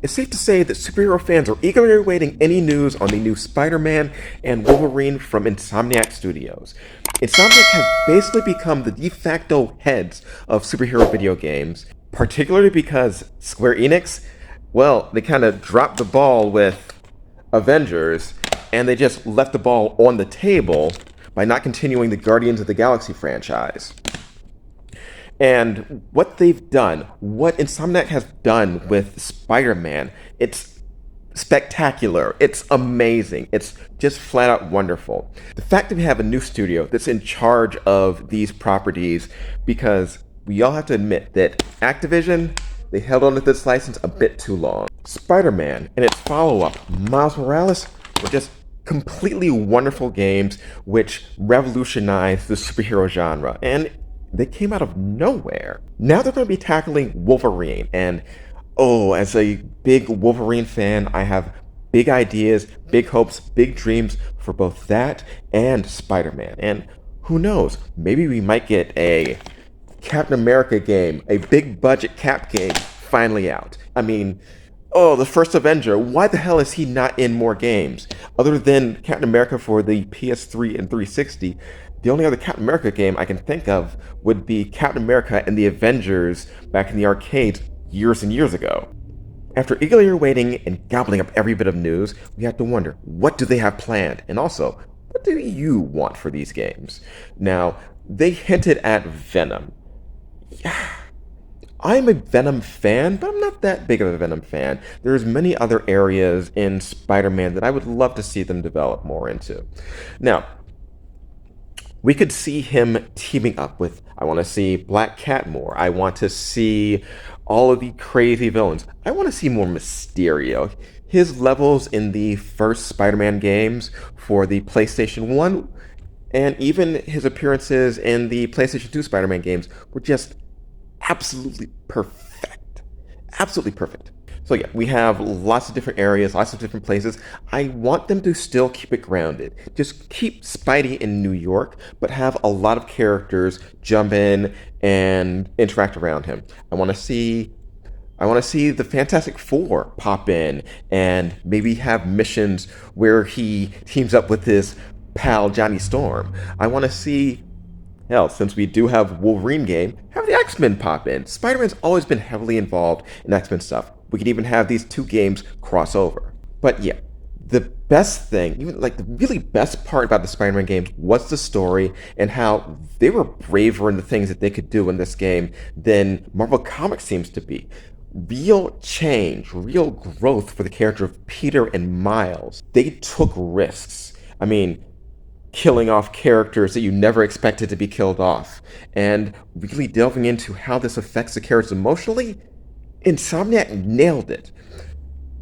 it's safe to say that superhero fans are eagerly awaiting any news on the new Spider-Man and Wolverine from Insomniac Studios. Insomniac has basically become the de facto heads of superhero video games, particularly because Square Enix, well, they kind of dropped the ball with Avengers, and they just left the ball on the table by not continuing the Guardians of the Galaxy franchise. And what they've done, what Insomniac has done with Spider-Man, it's spectacular. It's amazing. It's just flat out wonderful. The fact that we have a new studio that's in charge of these properties, because we all have to admit that Activision, they held on to this license a bit too long. Spider-Man and its follow-up, Miles Morales, were just completely wonderful games which revolutionized the superhero genre. And they came out of nowhere. Now they're going to be tackling Wolverine. And oh, as a big Wolverine fan, I have big ideas, big hopes, big dreams for both that and Spider-Man. And who knows, maybe we might get a Captain America game, a big budget Cap game finally out. I mean, oh, the first Avenger, why the hell is he not in more games? Other than Captain America for the PS3 and 360, the only other Captain America game I can think of would be Captain America and the Avengers back in the arcades years and years ago. After eagerly awaiting and gobbling up every bit of news, we have to wonder, what do they have planned? And also, what do you want for these games? Now, they hinted at Venom. Yeah, I'm a Venom fan, but I'm not that big of a Venom fan. There's many other areas in Spider-Man that I would love to see them develop more into. Now, we could see him teaming up with, I want to see Black Cat more. I want to see all of the crazy villains. I want to see more Mysterio. His levels in the first Spider-Man games for the PlayStation 1 and even his appearances in the PlayStation 2 Spider-Man games were just absolutely perfect. Absolutely perfect. So yeah, we have lots of different areas, lots of different places. I want them to still keep it grounded. Just keep Spidey in New York, but have a lot of characters jump in and interact around him. I want to see the Fantastic Four pop in and maybe have missions where he teams up with his pal Johnny Storm. I want to see, hell, since we do have Wolverine game, have the X-Men pop in. Spider-Man's always been heavily involved in X-Men stuff. We could even have these two games cross over. But yeah, the best thing, even like the really best part about the Spider-Man games was the story and how they were braver in the things that they could do in this game than Marvel Comics seems to be. Real change, real growth for the character of Peter and Miles. They took risks. I mean, killing off characters that you never expected to be killed off, and really delving into how this affects the characters emotionally. Insomniac nailed it.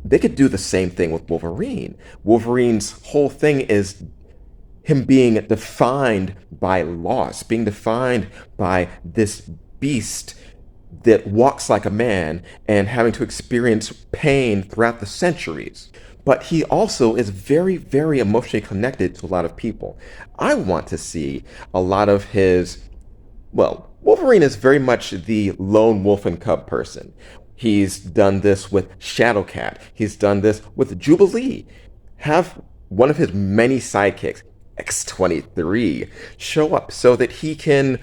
They could do the same thing with Wolverine. Wolverine's whole thing is him being defined by loss, being defined by this beast that walks like a man and having to experience pain throughout the centuries. But he also is very, very emotionally connected to a lot of people. I want to see a lot of his, well, Wolverine is very much the lone wolf and cub person. He's done this with Shadowcat. He's done this with Jubilee. Have one of his many sidekicks, X-23, show up so that he can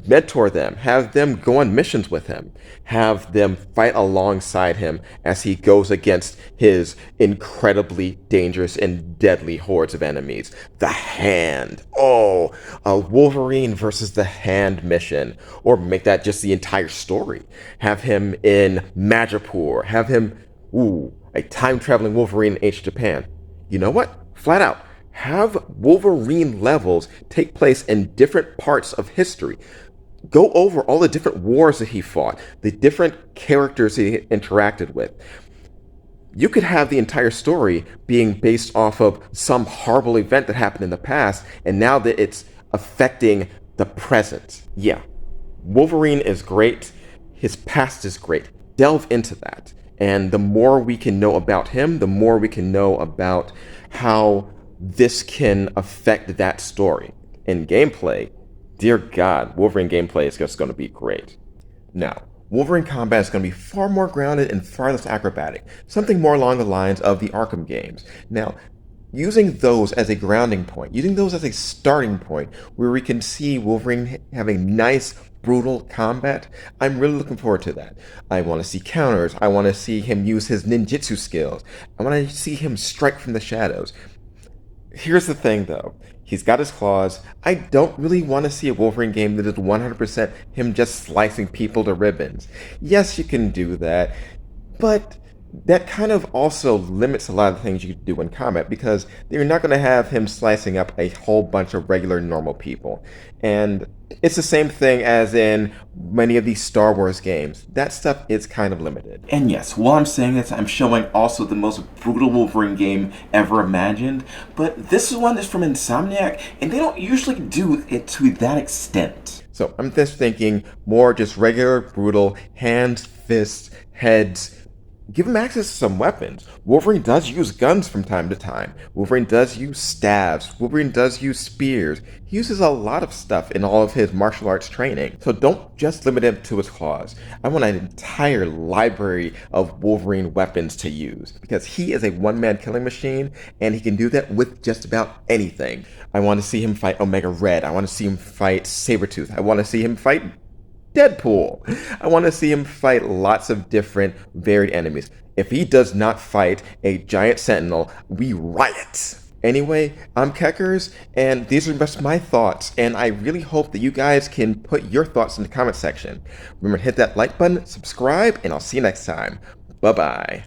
mentor them, have them go on missions with him, have them fight alongside him as he goes against his incredibly dangerous and deadly hordes of enemies. The Hand. Oh, a Wolverine versus the Hand mission. Or make that just the entire story. Have him in Madripoor. Have him, a time-traveling Wolverine in ancient Japan. You know what? Flat out, have Wolverine levels take place in different parts of history. Go over all the different wars that he fought, the different characters he interacted with. You could have the entire story being based off of some horrible event that happened in the past, and now that it's affecting the present. Yeah, Wolverine is great. His past is great. Delve into that. And the more we can know about him, the more we can know about how this can affect that story. In gameplay, dear God, Wolverine gameplay is just going to be great. Now, Wolverine combat is going to be far more grounded and far less acrobatic, something more along the lines of the Arkham games. Now, using those as a grounding point, using those as a starting point where we can see Wolverine having nice, brutal combat, I'm really looking forward to that. I want to see counters. I want to see him use his ninjutsu skills. I want to see him strike from the shadows. Here's the thing though. He's got his claws. I don't really want to see a Wolverine game that is 100% him just slicing people to ribbons. Yes, you can do that, but that kind of also limits a lot of the things you can do in combat because you're not going to have him slicing up a whole bunch of regular normal people. And it's the same thing as in many of these Star Wars games. That stuff is kind of limited. And yes, while I'm saying this, I'm showing also the most brutal Wolverine game ever imagined. But this one is from Insomniac, and they don't usually do it to that extent. So I'm just thinking more just regular, brutal, hands, fists, heads. Give him access to some weapons. Wolverine does use guns from time to time. Wolverine does use staves. Wolverine does use spears. He uses a lot of stuff in all of his martial arts training. So don't just limit him to his claws. I want an entire library of Wolverine weapons to use because he is a one-man killing machine and he can do that with just about anything. I want to see him fight Omega Red. I want to see him fight Sabretooth. I want to see him fight Deadpool. I want to see him fight lots of different varied enemies. If he does not fight a giant sentinel, we riot. Anyway, I'm Keckers, and these are just my thoughts, and I really hope that you guys can put your thoughts in the comment section. Remember to hit that like button, subscribe, and I'll see you next time. Bye-bye.